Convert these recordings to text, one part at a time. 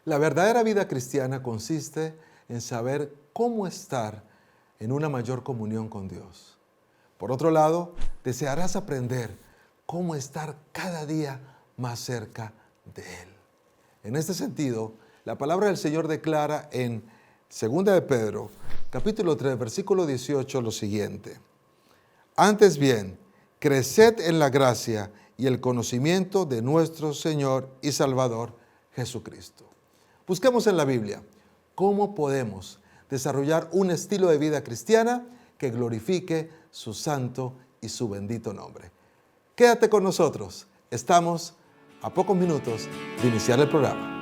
La verdadera vida cristiana consiste en saber cómo estar en una mayor comunión con Dios. Por otro lado, desearás aprender cómo estar cada día más cerca de Él. En este sentido, la palabra del Señor declara en 2 de Pedro, capítulo 3, versículo 18, lo siguiente: Antes bien, creced en la gracia y el conocimiento de nuestro Señor y Salvador Jesucristo. Busquemos en la Biblia cómo podemos desarrollar un estilo de vida cristiana que glorifique su santo y su bendito nombre. Quédate con nosotros. Estamos a pocos minutos de iniciar el programa.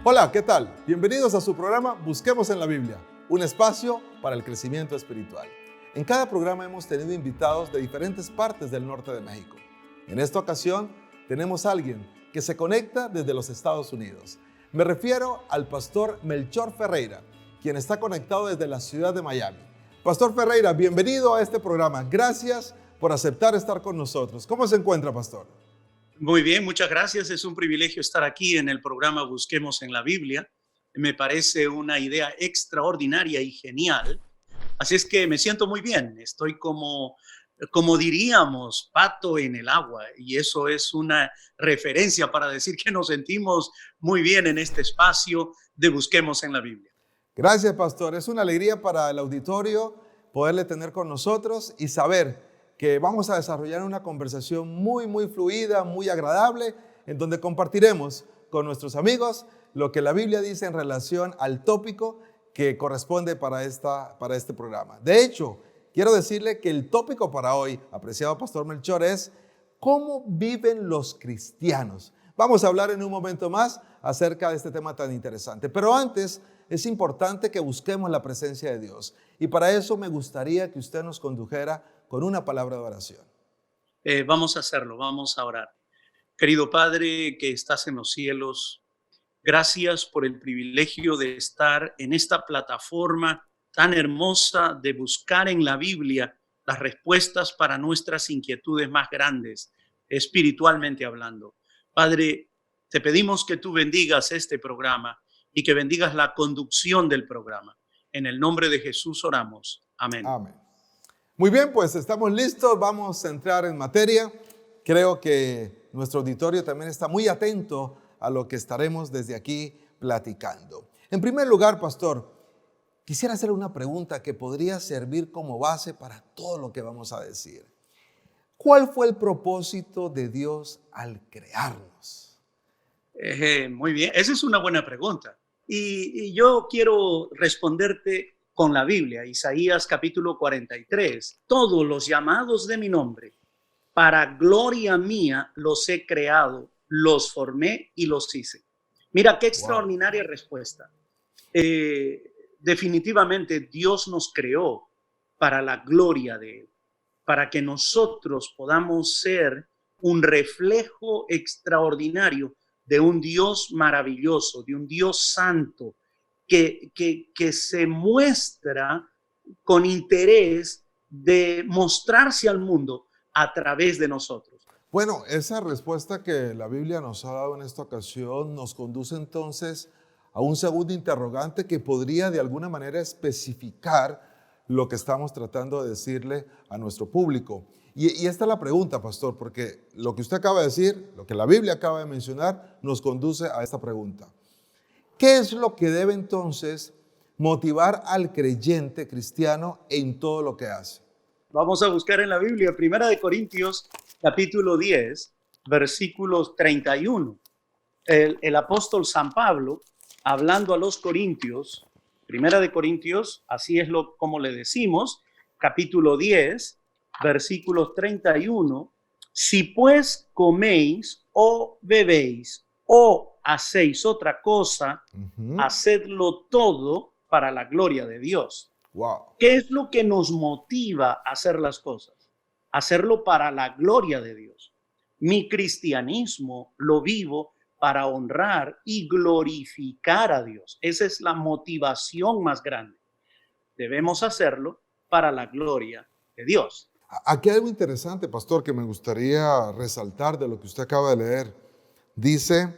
Hola, ¿qué tal? Bienvenidos a su programa Busquemos en la Biblia, un espacio para el crecimiento espiritual. En cada programa hemos tenido invitados de diferentes partes del norte de México. En esta ocasión tenemos a alguien que se conecta desde los Estados Unidos. Me refiero al pastor Melchor Ferreira, quien está conectado desde la ciudad de Miami. Pastor Ferreira, bienvenido a este programa. Gracias por aceptar estar con nosotros. ¿Cómo se encuentra, pastor? Muy bien, muchas gracias. Es un privilegio estar aquí en el programa Busquemos en la Biblia. Me parece una idea extraordinaria y genial. Así es que me siento muy bien. Estoy como diríamos, pato en el agua. Y eso es una referencia para decir que nos sentimos muy bien en este espacio de Busquemos en la Biblia. Gracias, pastor. Es una alegría para el auditorio poderle tener con nosotros y saber que vamos a desarrollar una conversación muy fluida, muy agradable, en donde compartiremos con nuestros amigos lo que la Biblia dice en relación al tópico que corresponde para este programa. De hecho, quiero decirle que el tópico para hoy, apreciado pastor Melchor, es ¿cómo viven los cristianos? Vamos a hablar en un momento más acerca de este tema tan interesante. Pero antes, es importante que busquemos la presencia de Dios. Y para eso me gustaría que usted nos condujera con una palabra de oración. Vamos a hacerlo, vamos a orar. Querido Padre que estás en los cielos, gracias por el privilegio de estar en esta plataforma tan hermosa de buscar en la Biblia las respuestas para nuestras inquietudes más grandes, espiritualmente hablando. Padre, te pedimos que tú bendigas este programa y que bendigas la conducción del programa. En el nombre de Jesús oramos. Amén. Amén. Muy bien, pues estamos listos, vamos a entrar en materia. Creo que nuestro auditorio también está muy atento a lo que estaremos desde aquí platicando. En primer lugar, pastor, quisiera hacer una pregunta que podría servir como base para todo lo que vamos a decir. ¿Cuál fue el propósito de Dios al crearnos? Muy bien, esa es una buena pregunta. Y yo quiero responderte con la Biblia, Isaías capítulo 43. Todos los llamados de mi nombre, para gloria mía los he creado, los formé y los hice. Mira qué extraordinaria respuesta. Definitivamente Dios nos creó para la gloria de Él, para que nosotros podamos ser un reflejo extraordinario de un Dios maravilloso, de un Dios santo, que se muestra con interés de mostrarse al mundo a través de nosotros. Bueno, esa respuesta que la Biblia nos ha dado en esta ocasión nos conduce entonces a un segundo interrogante que podría de alguna manera especificar lo que estamos tratando de decirle a nuestro público. Y esta es la pregunta, pastor, porque lo que usted acaba de decir, lo que la Biblia acaba de mencionar, nos conduce a esta pregunta. ¿Qué es lo que debe entonces motivar al creyente cristiano en todo lo que hace? Vamos a buscar en la Biblia, 1 de Corintios, capítulo 10, versículos 31. El apóstol San Pablo, hablando a los corintios, 1 de Corintios, así es como le decimos, capítulo 10, versículos 31. Si pues coméis o bebéis o hacéis otra cosa, hacedlo todo para la gloria de Dios. Wow. ¿Qué es lo que nos motiva a hacer las cosas? Hacerlo para la gloria de Dios. Mi cristianismo lo vivo para honrar y glorificar a Dios. Esa es la motivación más grande. Debemos hacerlo para la gloria de Dios. Aquí hay algo interesante, pastor, que me gustaría resaltar de lo que usted acaba de leer. Dice,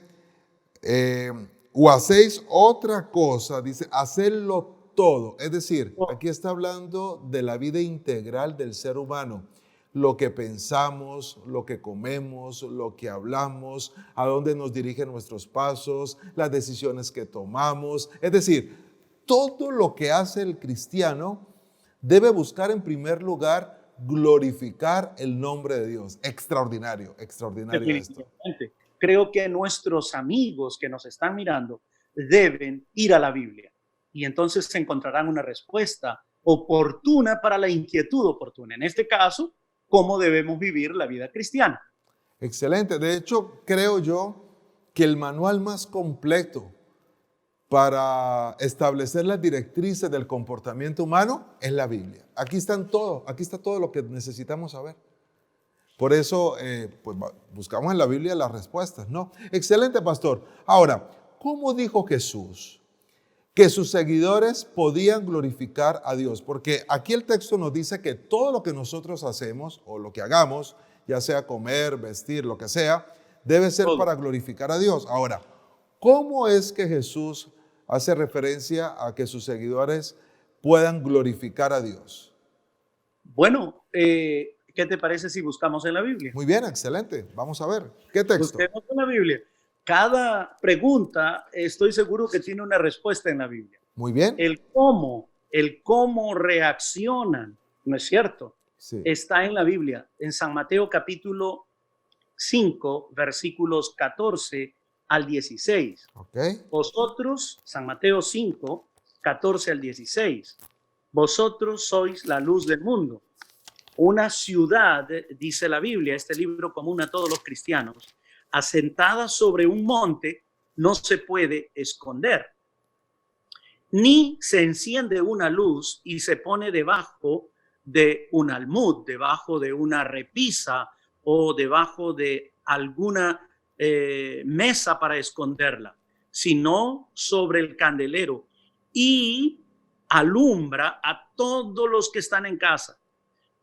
eh, o hacéis otra cosa, dice, hacerlo todo. Es decir, aquí está hablando de la vida integral del ser humano. Lo que pensamos, lo que comemos, lo que hablamos, a dónde nos dirigen nuestros pasos, las decisiones que tomamos. Es decir, todo lo que hace el cristiano debe buscar en primer lugar glorificar el nombre de Dios. Extraordinario, extraordinario esto. Definitivamente. Creo que nuestros amigos que nos están mirando deben ir a la Biblia y entonces encontrarán una respuesta oportuna para la inquietud oportuna. En este caso, cómo debemos vivir la vida cristiana. Excelente. De hecho, creo yo que el manual más completo para establecer las directrices del comportamiento humano es la Biblia. Aquí está todo lo que necesitamos saber. Por eso, pues, buscamos en la Biblia las respuestas, ¿no? Excelente, pastor. Ahora, ¿cómo dijo Jesús que sus seguidores podían glorificar a Dios? Porque aquí el texto nos dice que todo lo que nosotros hacemos o lo que hagamos, ya sea comer, vestir, lo que sea, debe ser para glorificar a Dios. Ahora, ¿cómo es que Jesús hace referencia a que sus seguidores puedan glorificar a Dios? Bueno, ¿qué te parece si buscamos en la Biblia? Muy bien, excelente. Vamos a ver. ¿Qué texto? Busquemos en la Biblia. Cada pregunta estoy seguro que tiene una respuesta en la Biblia. Muy bien. El cómo reaccionan, ¿no es cierto? Sí. Está en la Biblia, en San Mateo capítulo 5, versículos 14 al 16. Okay. Vosotros, San Mateo 5, 14 al 16, vosotros sois la luz del mundo. Una ciudad, dice la Biblia, este libro común a todos los cristianos, asentada sobre un monte, no se puede esconder. Ni se enciende una luz y se pone debajo de un almud, debajo de una repisa o debajo de alguna mesa para esconderla, sino sobre el candelero y alumbra a todos los que están en casa.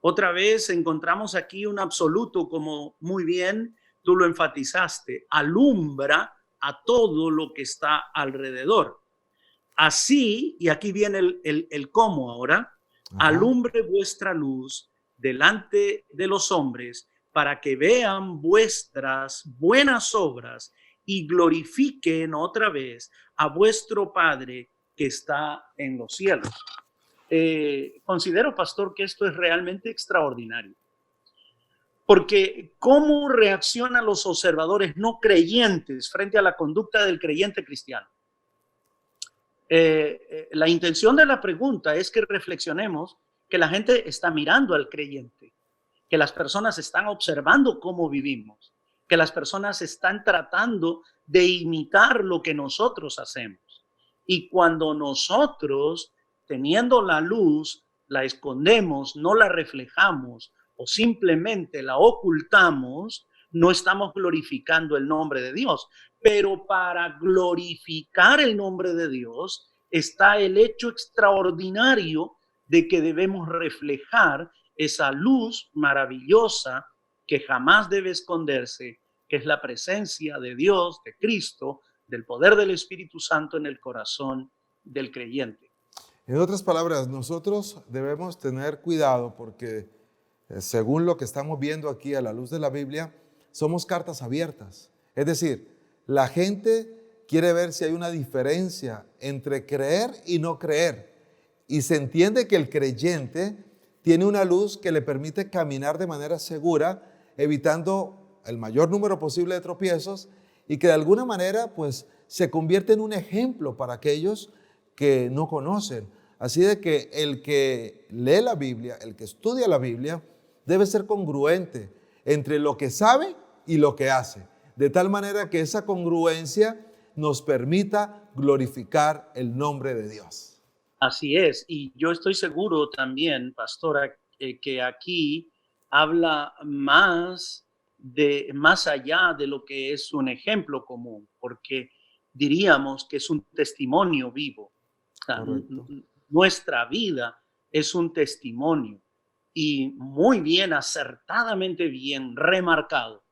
Otra vez encontramos aquí un absoluto, como muy bien tú lo enfatizaste, alumbra a todo lo que está alrededor. Así, y aquí viene el cómo ahora, alumbre vuestra luz delante de los hombres para que vean vuestras buenas obras y glorifiquen otra vez a vuestro Padre que está en los cielos. Considero, pastor, que esto es realmente extraordinario. Porque cómo reaccionan los observadores no creyentes frente a la conducta del creyente cristiano. La intención de la pregunta es que reflexionemos que la gente está mirando al creyente, que las personas están observando cómo vivimos, que las personas están tratando de imitar lo que nosotros hacemos. Y cuando nosotros, teniendo la luz, la escondemos, no la reflejamos o simplemente la ocultamos, no estamos glorificando el nombre de Dios. Pero para glorificar el nombre de Dios está el hecho extraordinario de que debemos reflejar esa luz maravillosa que jamás debe esconderse, que es la presencia de Dios, de Cristo, del poder del Espíritu Santo en el corazón del creyente. En otras palabras, nosotros debemos tener cuidado porque según lo que estamos viendo aquí a la luz de la Biblia, somos cartas abiertas. Es decir, la gente quiere ver si hay una diferencia entre creer y no creer. Y se entiende que el creyente tiene una luz que le permite caminar de manera segura, evitando el mayor número posible de tropiezos y que de alguna manera pues se convierte en un ejemplo para aquellos que no conocen. Así de que el que lee la Biblia, el que estudia la Biblia, debe ser congruente entre lo que sabe y lo que hace, de tal manera que esa congruencia nos permita glorificar el nombre de Dios. Así es, y yo estoy seguro también, pastora, que aquí habla más de más allá de lo que es un ejemplo común, porque diríamos que es un testimonio vivo. O sea, Correcto. nuestra vida es un testimonio y muy bien, acertadamente bien remarcado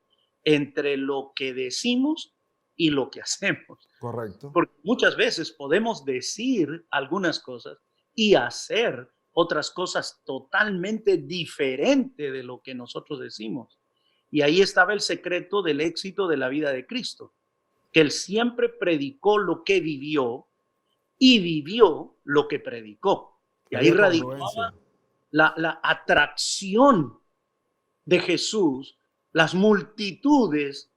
entre lo que decimos y lo que hacemos. Correcto. Porque muchas veces podemos decir algunas cosas y hacer otras cosas totalmente diferentes de lo que nosotros decimos. Y ahí estaba el secreto del éxito de la vida de Cristo, que él siempre predicó lo que vivió y vivió lo que predicó. Y ahí Había radicaba congruencia. la atracción de Jesús, las multitudes,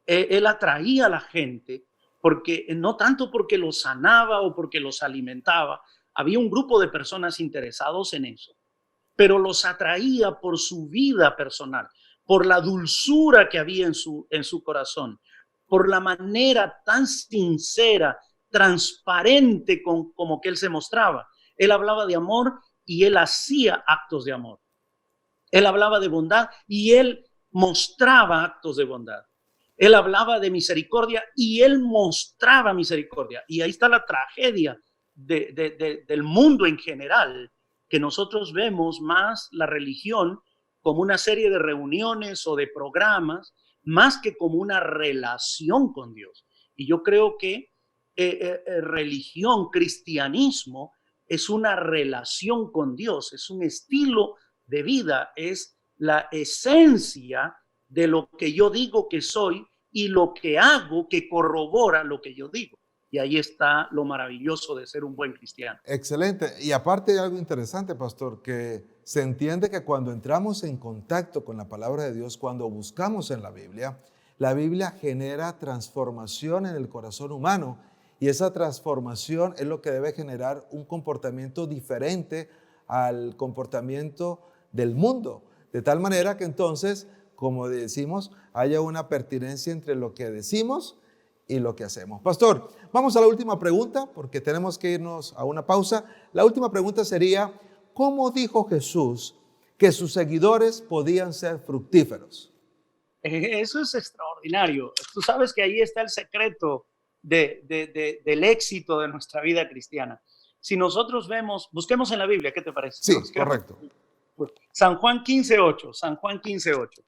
él atraía a la gente, porque no tanto porque los sanaba o porque los alimentaba, había un grupo de personas interesados en eso, pero los atraía por su vida personal, por la dulzura que había en su corazón, por la manera tan sincera, transparente como que él se mostraba. Él hablaba de amor y él hacía actos de amor. Él hablaba de bondad y él mostraba actos de bondad. Él hablaba de misericordia y él mostraba misericordia. Y ahí está la tragedia del mundo en general, que nosotros vemos más la religión como una serie de reuniones o de programas, más que como una relación con Dios. Y yo creo que religión, cristianismo, es una relación con Dios, es un estilo de vida, es la esencia de lo que yo digo que soy y lo que hago que corrobora lo que yo digo. Y ahí está lo maravilloso de ser un buen cristiano. Excelente. Y aparte hay algo interesante, pastor, que se entiende que cuando entramos en contacto con la palabra de Dios, cuando buscamos en la Biblia genera transformación en el corazón humano y esa transformación es lo que debe generar un comportamiento diferente al comportamiento del mundo. De tal manera que entonces, como decimos, haya una pertinencia entre lo que decimos y lo que hacemos. Pastor, vamos a la última pregunta porque tenemos que irnos a una pausa. La última pregunta sería, ¿cómo dijo Jesús que sus seguidores podían ser fructíferos? Eso es extraordinario. Tú sabes que ahí está el secreto del éxito de nuestra vida cristiana. Si nosotros vemos, busquemos en la Biblia, ¿qué te parece? Sí, correcto. San Juan 15:8, San Juan 15:8.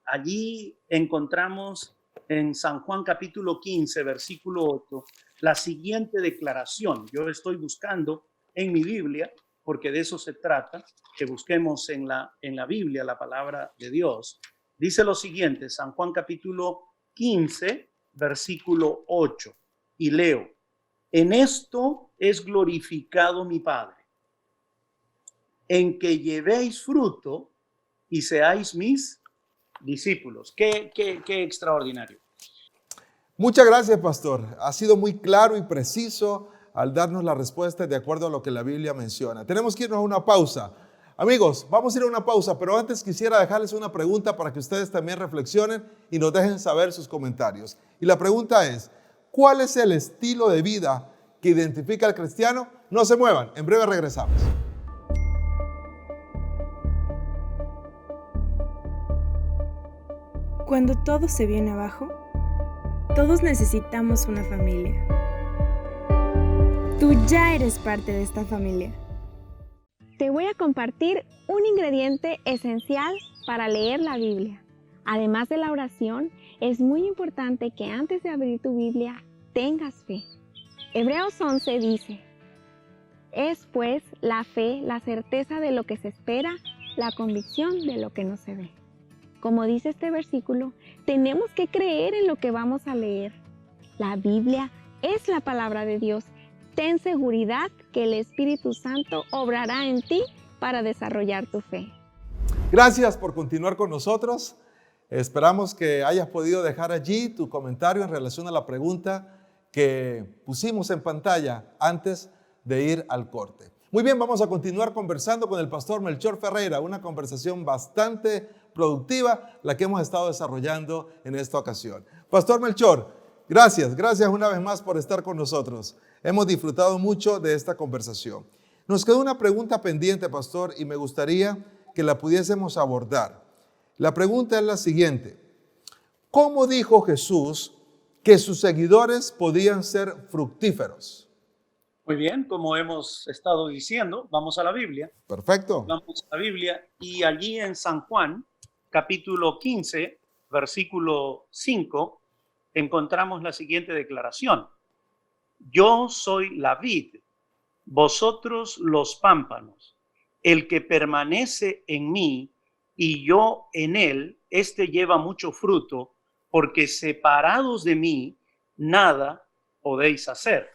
Allí encontramos en San Juan capítulo 15, versículo 8, la siguiente declaración. Yo estoy buscando en mi Biblia, porque de eso se trata, que busquemos en la Biblia la palabra de Dios. Dice lo siguiente, San Juan capítulo 15, versículo 8, y leo, en esto es glorificado mi Padre, en que llevéis fruto y seáis mis discípulos. Qué extraordinario. Muchas gracias, pastor. Ha sido muy claro y preciso al darnos la respuesta de acuerdo a lo que la Biblia menciona. Tenemos que irnos a una pausa. Amigos, vamos a ir a una pausa, pero antes quisiera dejarles una pregunta para que ustedes también reflexionen y nos dejen saber sus comentarios. Y la pregunta es, ¿cuál es el estilo de vida que identifica al cristiano? No se muevan, en breve regresamos. Cuando todo se viene abajo, todos necesitamos una familia. Tú ya eres parte de esta familia. Te voy a compartir un ingrediente esencial para leer la Biblia. Además de la oración, es muy importante que antes de abrir tu Biblia tengas fe. Hebreos 11 dice, es pues la fe, la certeza de lo que se espera, la convicción de lo que no se ve. Como dice este versículo, tenemos que creer en lo que vamos a leer. La Biblia es la palabra de Dios. Ten seguridad que el Espíritu Santo obrará en ti para desarrollar tu fe. Gracias por continuar con nosotros. Esperamos que hayas podido dejar allí tu comentario en relación a la pregunta que pusimos en pantalla antes de ir al corte. Muy bien, vamos a continuar conversando con el pastor Melchor Ferreira, una conversación bastante productiva, la que hemos estado desarrollando en esta ocasión. Pastor Melchor, gracias una vez más por estar con nosotros. Hemos disfrutado mucho de esta conversación. Nos quedó una pregunta pendiente, pastor, y me gustaría que la pudiésemos abordar. La pregunta es la siguiente. ¿Cómo dijo Jesús que sus seguidores podían ser fructíferos? Muy bien, como hemos estado diciendo, vamos a la Biblia. Perfecto. Vamos a la Biblia y allí en San Juan, capítulo 15, versículo 5, encontramos la siguiente declaración. Yo soy la vid, vosotros los pámpanos. El que permanece en mí y yo en él, este lleva mucho fruto, porque separados de mí, nada podéis hacer.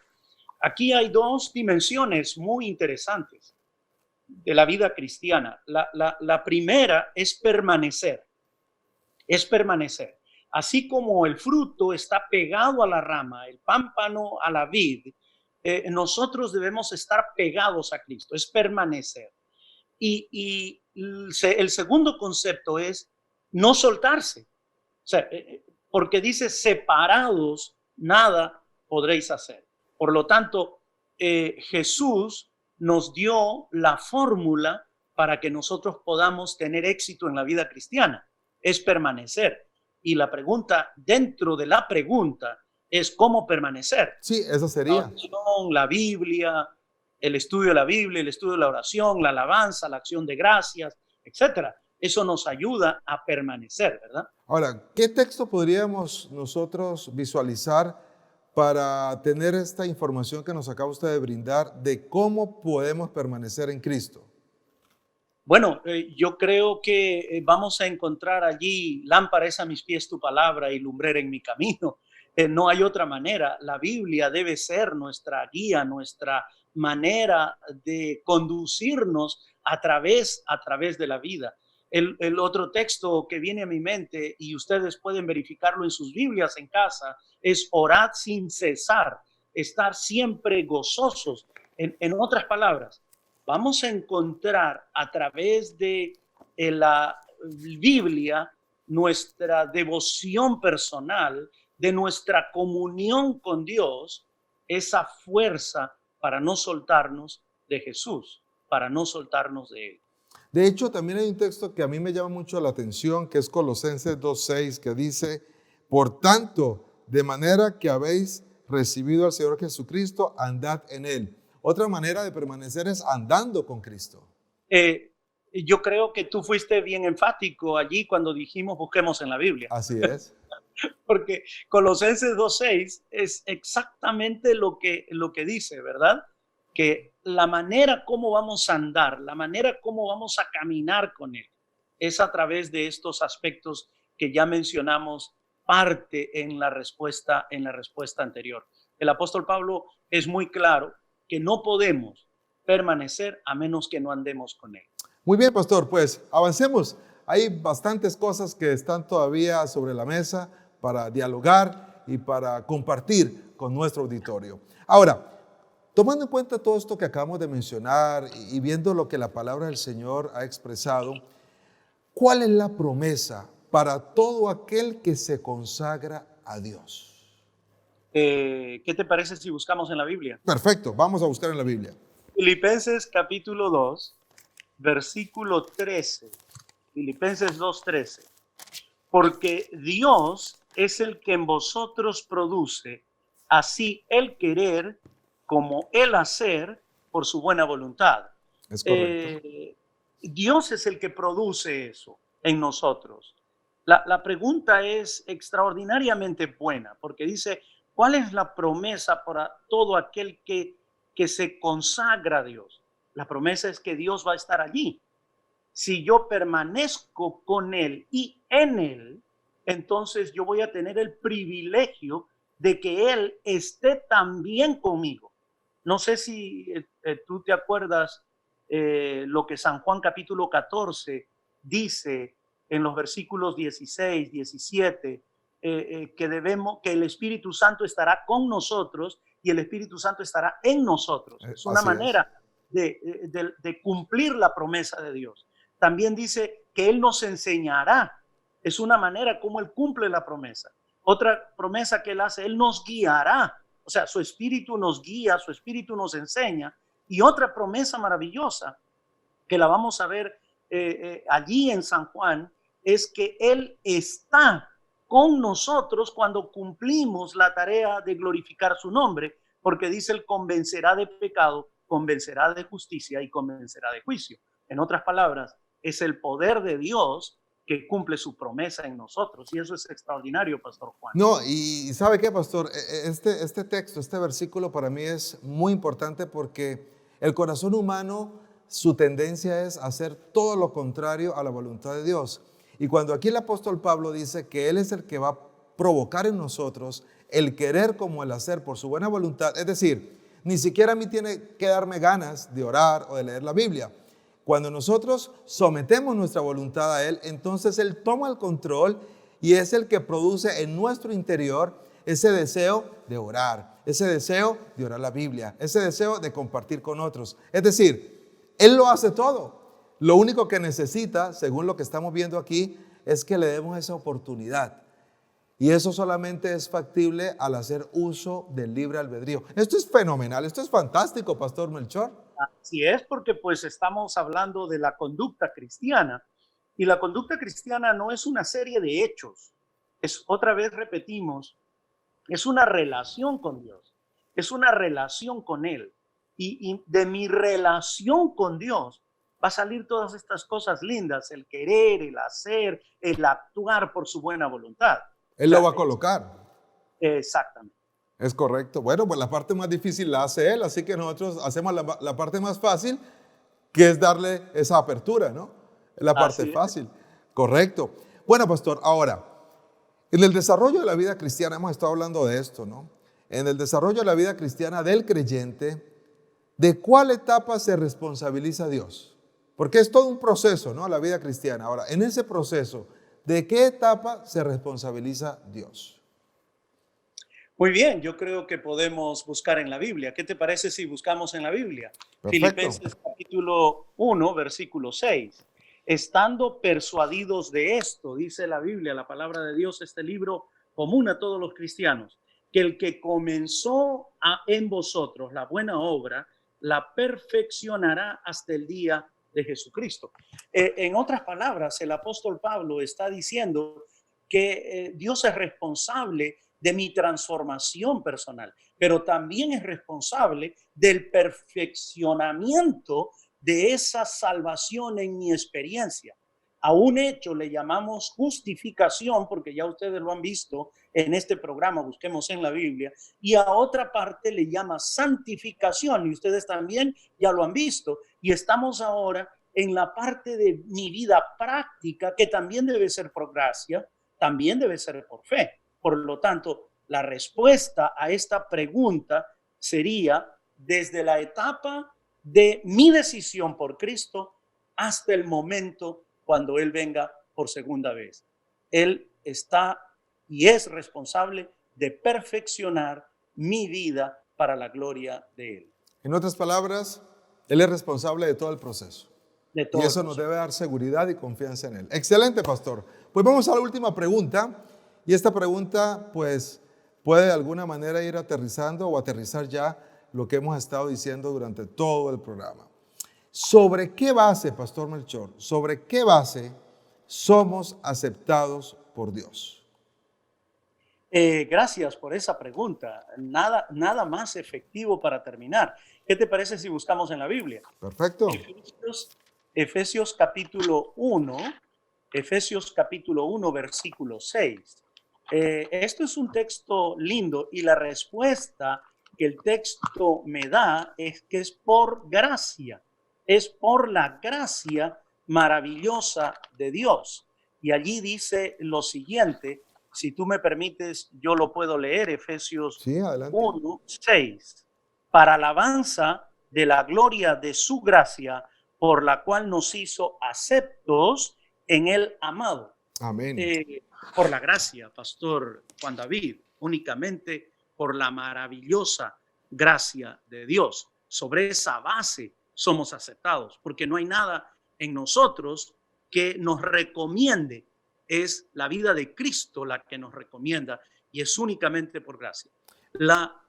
Aquí hay dos dimensiones muy interesantes de la vida cristiana. La primera es permanecer, es permanecer. Así como el fruto está pegado a la rama, el pámpano a la vid, nosotros debemos estar pegados a Cristo, es permanecer. Y el segundo concepto es no soltarse. O sea, porque dice separados, nada podréis hacer. Por lo tanto, Jesús nos dio la fórmula para que nosotros podamos tener éxito en la vida cristiana, es permanecer. Y la pregunta, dentro de la pregunta, es cómo permanecer. Sí, eso sería. La oración, la Biblia, el estudio de la Biblia, el estudio de la oración, la alabanza, la acción de gracias, etcétera. Eso nos ayuda a permanecer, ¿verdad? Ahora, ¿qué texto podríamos nosotros visualizar para tener esta información que nos acaba usted de brindar de cómo podemos permanecer en Cristo? Bueno, yo creo que vamos a encontrar allí lámpara es a mis pies tu palabra y lumbrera en mi camino. No hay otra manera. La Biblia debe ser nuestra guía, nuestra manera de conducirnos a través de la vida. El otro texto que viene a mi mente, y ustedes pueden verificarlo en sus Biblias en casa, es orad sin cesar, estar siempre gozosos. En otras palabras, vamos a encontrar a través de la Biblia nuestra devoción personal, de nuestra comunión con Dios, esa fuerza para no soltarnos de Jesús, para no soltarnos de Él. De hecho, también hay un texto que a mí me llama mucho la atención, que es Colosenses 2:6, que dice, por tanto, de manera que habéis recibido al Señor Jesucristo, andad en Él. Otra manera de permanecer es andando con Cristo. Yo creo que tú fuiste bien enfático allí cuando dijimos busquemos en la Biblia. Así es. Porque Colosenses 2:6 es exactamente lo que dice, ¿verdad? Que la manera como vamos a andar, la manera como vamos a caminar con Él, es a través de estos aspectos que ya mencionamos, parte en la respuesta anterior. El apóstol Pablo es muy claro que no podemos permanecer a menos que no andemos con Él. Muy bien, pastor, pues avancemos. Hay bastantes cosas que están todavía sobre la mesa para dialogar y para compartir con nuestro auditorio. Ahora, tomando en cuenta todo esto que acabamos de mencionar y viendo lo que la palabra del Señor ha expresado, ¿cuál es la promesa para todo aquel que se consagra a Dios? ¿Qué te parece si buscamos en la Biblia? Perfecto, vamos a buscar en la Biblia. Filipenses capítulo 2, versículo 13. Filipenses 2:13. Porque Dios es el que en vosotros produce así el querer como el hacer por su buena voluntad. Es correcto. Dios es el que produce eso en nosotros. La pregunta es extraordinariamente buena porque dice, ¿cuál es la promesa para todo aquel que se consagra a Dios? La promesa es que Dios va a estar allí. Si yo permanezco con Él y en Él, entonces yo voy a tener el privilegio de que Él esté también conmigo. No sé si tú te acuerdas lo que San Juan capítulo 14 dice en los versículos 16, 17, que el Espíritu Santo estará con nosotros y el Espíritu Santo estará en nosotros. Es una manera de cumplir la promesa de Dios. También dice que Él nos enseñará. Es una manera como Él cumple la promesa. Otra promesa que Él hace, Él nos guiará. O sea, su Espíritu nos guía, su Espíritu nos enseña. Y otra promesa maravillosa que la vamos a ver allí en San Juan es que Él está con nosotros cuando cumplimos la tarea de glorificar su nombre, porque dice, Él convencerá de pecado, convencerá de justicia y convencerá de juicio. En otras palabras, es el poder de Dios que cumple su promesa en nosotros. Y eso es extraordinario, Pastor Juan. No, y ¿sabe qué, pastor? Este texto, este versículo para mí es muy importante porque el corazón humano, su tendencia es hacer todo lo contrario a la voluntad de Dios. Y cuando aquí el apóstol Pablo dice que Él es el que va a provocar en nosotros el querer como el hacer por su buena voluntad, es decir, ni siquiera a mí tiene que darme ganas de orar o de leer la Biblia. Cuando nosotros sometemos nuestra voluntad a Él, entonces Él toma el control y es el que produce en nuestro interior ese deseo de orar, ese deseo de orar la Biblia, ese deseo de compartir con otros. Es decir, Él lo hace todo. Lo único que necesita, según lo que estamos viendo aquí, es que le demos esa oportunidad. Y eso solamente es factible al hacer uso del libre albedrío. Esto es fenomenal, esto es fantástico, Pastor Melchor. Así es, porque pues estamos hablando de la conducta cristiana. Y la conducta cristiana no es una serie de hechos. Es, otra vez repetimos, es una relación con Dios. Es una relación con Él. Y de mi relación con Dios va a salir todas estas cosas lindas, el querer, el hacer, el actuar por su buena voluntad. Él lo va a colocar. Exactamente. Es correcto. Bueno, pues la parte más difícil la hace Él, así que nosotros hacemos la parte más fácil, que es darle esa apertura, ¿no? Es la parte fácil. Correcto. Bueno, pastor, ahora, en el desarrollo de la vida cristiana, hemos estado hablando de esto, ¿no? En el desarrollo de la vida cristiana del creyente, ¿de cuál etapa se responsabiliza Dios? Porque es todo un proceso, ¿no? La vida cristiana. Ahora, en ese proceso, ¿de qué etapa se responsabiliza Dios? Muy bien, yo creo que podemos buscar en la Biblia. ¿Qué te parece si buscamos en la Biblia? Perfecto. Filipenses capítulo 1, versículo 6. Estando persuadidos de esto, dice la Biblia, la palabra de Dios, este libro común a todos los cristianos, que el que comenzó en vosotros la buena obra, la perfeccionará hasta el día de Jesucristo. En otras palabras, el apóstol Pablo está diciendo que Dios es responsable de mi transformación personal, pero también es responsable del perfeccionamiento de esa salvación en mi experiencia. A un hecho le llamamos justificación, porque ya ustedes lo han visto en este programa, busquemos en la Biblia, y a otra parte le llama santificación, y ustedes también ya lo han visto, y estamos ahora en la parte de mi vida práctica, que también debe ser por gracia, también debe ser por fe. Por lo tanto, la respuesta a esta pregunta sería desde la etapa de mi decisión por Cristo hasta el momento cuando Él venga por segunda vez. Él está y es responsable de perfeccionar mi vida para la gloria de Él. En otras palabras, Él es responsable de todo el proceso. De todo y eso nos debe dar seguridad y confianza en Él. Excelente, pastor. Pues vamos a la última pregunta. Y esta pregunta, pues, puede de alguna manera ir aterrizando o aterrizar ya lo que hemos estado diciendo durante todo el programa. ¿Sobre qué base, Pastor Melchor, sobre qué base somos aceptados por Dios? Gracias por esa pregunta. Nada más efectivo para terminar. ¿Qué te parece si buscamos en la Biblia? Perfecto. Efesios capítulo 1, versículo 6. Esto es un texto lindo y la respuesta que el texto me da es que es por gracia, es por la gracia maravillosa de Dios. Y allí dice lo siguiente, si tú me permites, yo lo puedo leer, Efesios 1, 6. Para alabanza de la gloria de su gracia, por la cual nos hizo aceptos en el amado. Amén. Por la gracia, Pastor Juan David, únicamente por la maravillosa gracia de Dios. Sobre esa base somos aceptados, porque no hay nada en nosotros que nos recomiende. Es la vida de Cristo la que nos recomienda y es únicamente por gracia. La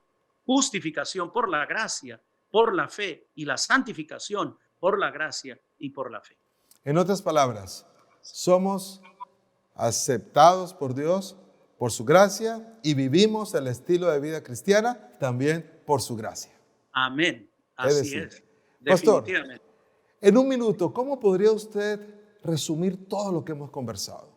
justificación por la gracia, por la fe, y la santificación por la gracia y por la fe. En otras palabras, somos aceptados por Dios, por su gracia, y vivimos el estilo de vida cristiana también por su gracia. Amén. Es Así decir, es. Pastor, Definitivamente. en un minuto, ¿cómo podría usted resumir todo lo que hemos conversado?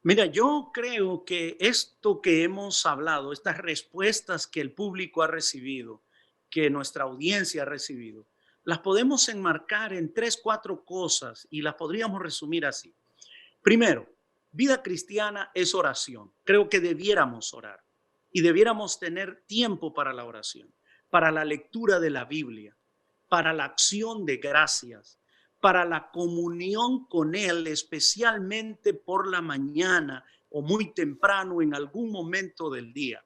Mira, yo creo que esto que hemos hablado, estas respuestas que el público ha recibido, que nuestra audiencia ha recibido, las podemos enmarcar en 3, 4 cosas y las podríamos resumir así. Primero, vida cristiana es oración. Creo que debiéramos orar y debiéramos tener tiempo para la oración, para la lectura de la Biblia, para la acción de gracias, para la comunión con Él, especialmente por la mañana o muy temprano en algún momento del día,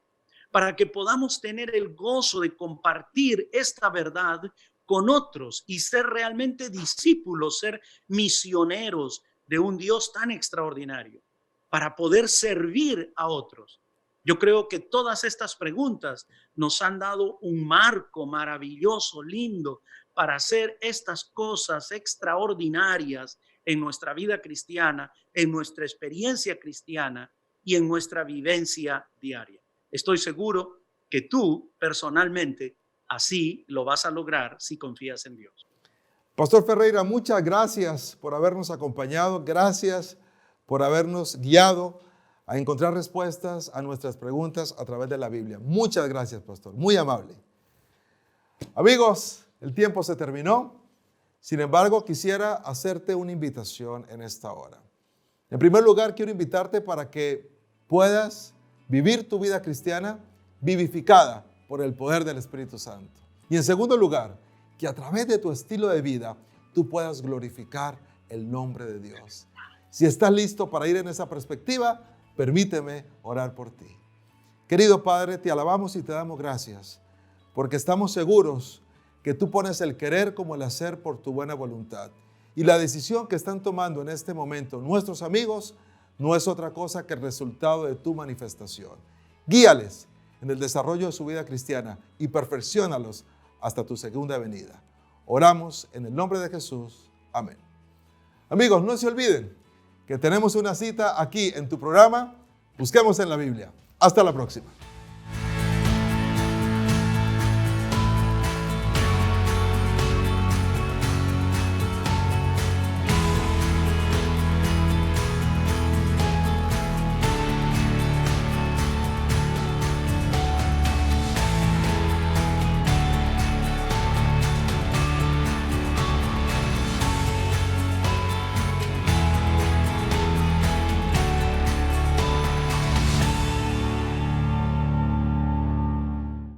para que podamos tener el gozo de compartir esta verdad con otros y ser realmente discípulos, ser misioneros de un Dios tan extraordinario, para poder servir a otros. Yo creo que todas estas preguntas nos han dado un marco maravilloso, lindo, para hacer estas cosas extraordinarias en nuestra vida cristiana, en nuestra experiencia cristiana y en nuestra vivencia diaria. Estoy seguro que tú personalmente así lo vas a lograr si confías en Dios. Pastor Ferreira, muchas gracias por habernos acompañado, gracias por habernos guiado a encontrar respuestas a nuestras preguntas a través de la Biblia. Muchas gracias, Pastor, muy amable. Amigos, el tiempo se terminó. Sin embargo, quisiera hacerte una invitación en esta hora. En primer lugar, quiero invitarte para que puedas vivir tu vida cristiana vivificada por el poder del Espíritu Santo. Y en segundo lugar, que a través de tu estilo de vida tú puedas glorificar el nombre de Dios. Si estás listo para ir en esa perspectiva, permíteme orar por ti. Querido Padre, te alabamos y te damos gracias, porque estamos seguros que tú pones el querer como el hacer por tu buena voluntad. Y la decisión que están tomando en este momento nuestros amigos no es otra cosa que el resultado de tu manifestación. Guíales en el desarrollo de su vida cristiana y perfecciónalos hasta tu segunda venida. Oramos en el nombre de Jesús. Amén. Amigos, no se olviden que tenemos una cita aquí en tu programa Busquemos en la Biblia. Hasta la próxima.